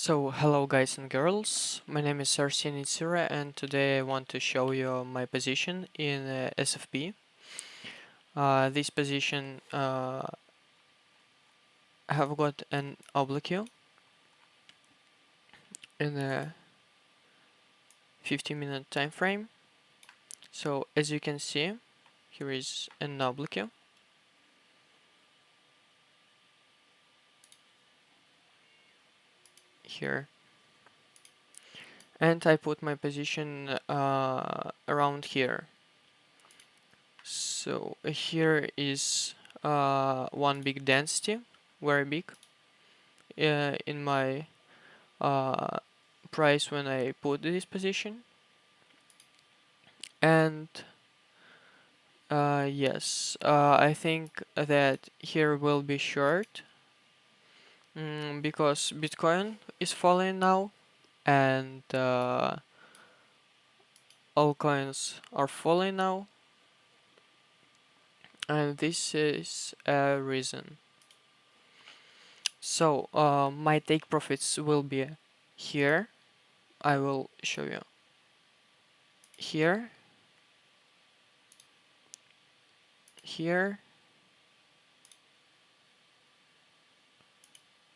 So hello guys and girls, my name is Arseniy Tsyro and today I want to show you my position in SFP. This position have got an oblique in a 15-minute time frame. So as you can see, here is an oblique here, and I put my position around here. So here is one big density, very big, in my price when I put this position, and yes, I think that here will be short because Bitcoin is falling now, and all coins are falling now, and this is a reason. So my take profits will be here. I will show you here, here,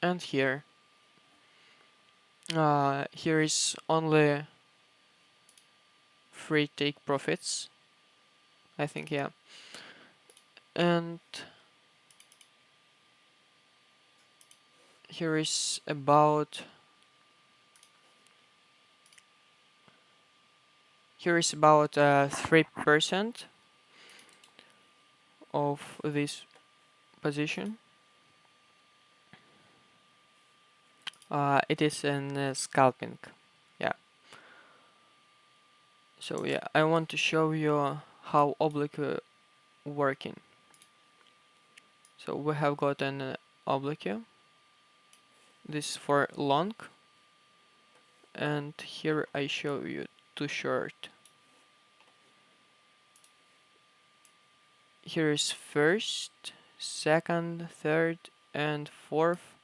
and here. Here is only free take profits, I think, yeah. And here is about 3% of this position. It is in scalping, yeah. So yeah, I want to show you how oblique working. So we have got an oblique. This is for long, and here I show you to short. Here is first, second, third, and fourth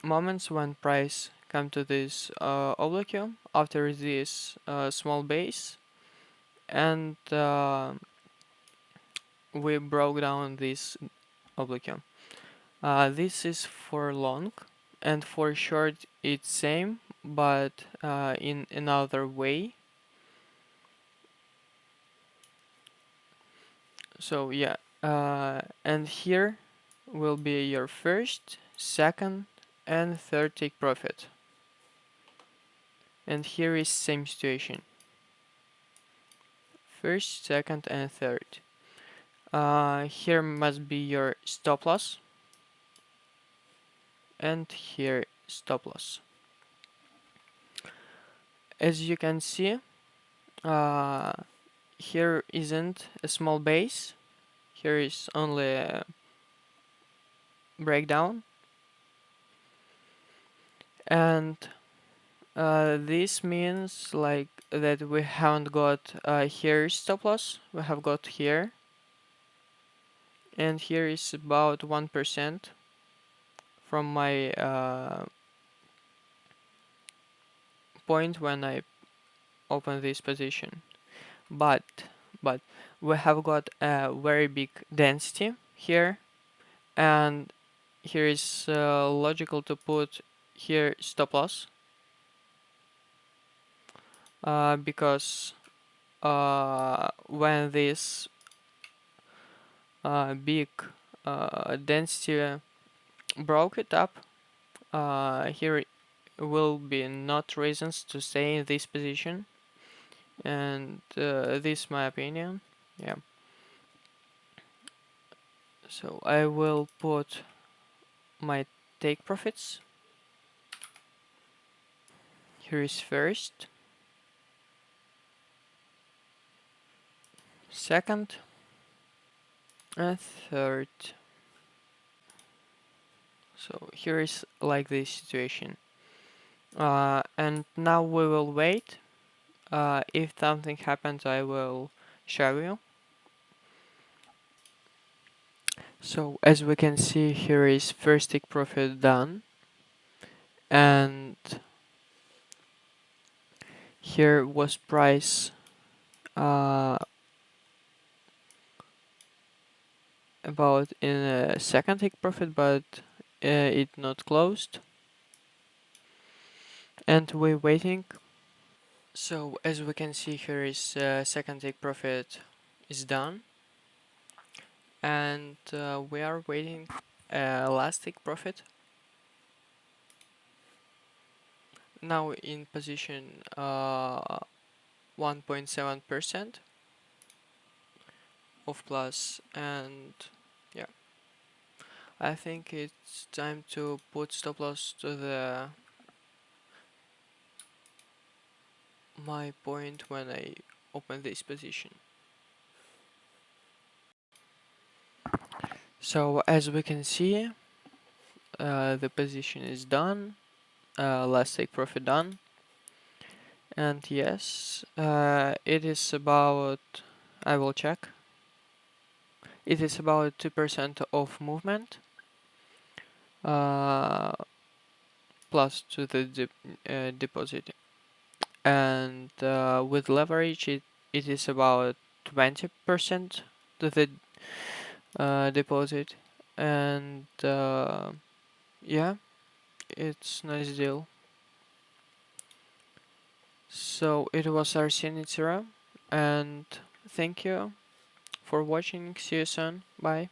moments when price come to this oblique after this small base, and we broke down this oblique. This is for long, and for short it's same, but in another way. So yeah, and here will be your first, second, and third take profit. And here is same situation. First, second, and third. Here must be your stop loss, and here stop loss. As you can see, here isn't a small base. Here is only a breakdown, and this means like that we haven't got here stop loss. We have got here, and here is about 1% from my point when I open this position. But we have got a very big density here, and here is logical to put here stop loss because when this big density broke it up, here will be not reasons to stay in this position, and this is my opinion, yeah. So I will put my take profits. Here is first, second, and third. So here is like this situation. And now we will wait. If something happens, I will show you. So as we can see, here is first take profit done. and here was price about in a second take profit, but it not closed, and we're waiting. So as we can see here is second take profit is done, and we are waiting last take profit. Now in position 1.7% of plus, and yeah, I think it's time to put stop loss to the my point when I open this position. So as we can see, the position is done, last take profit done, and yes, it is about, I will check, it is about 2% of movement, uh, plus to the deposit, and with leverage it is about 20% to the deposit, and yeah, it's nice deal. So it was Arseniy Tsyro, and thank you for watching. See you soon. Bye.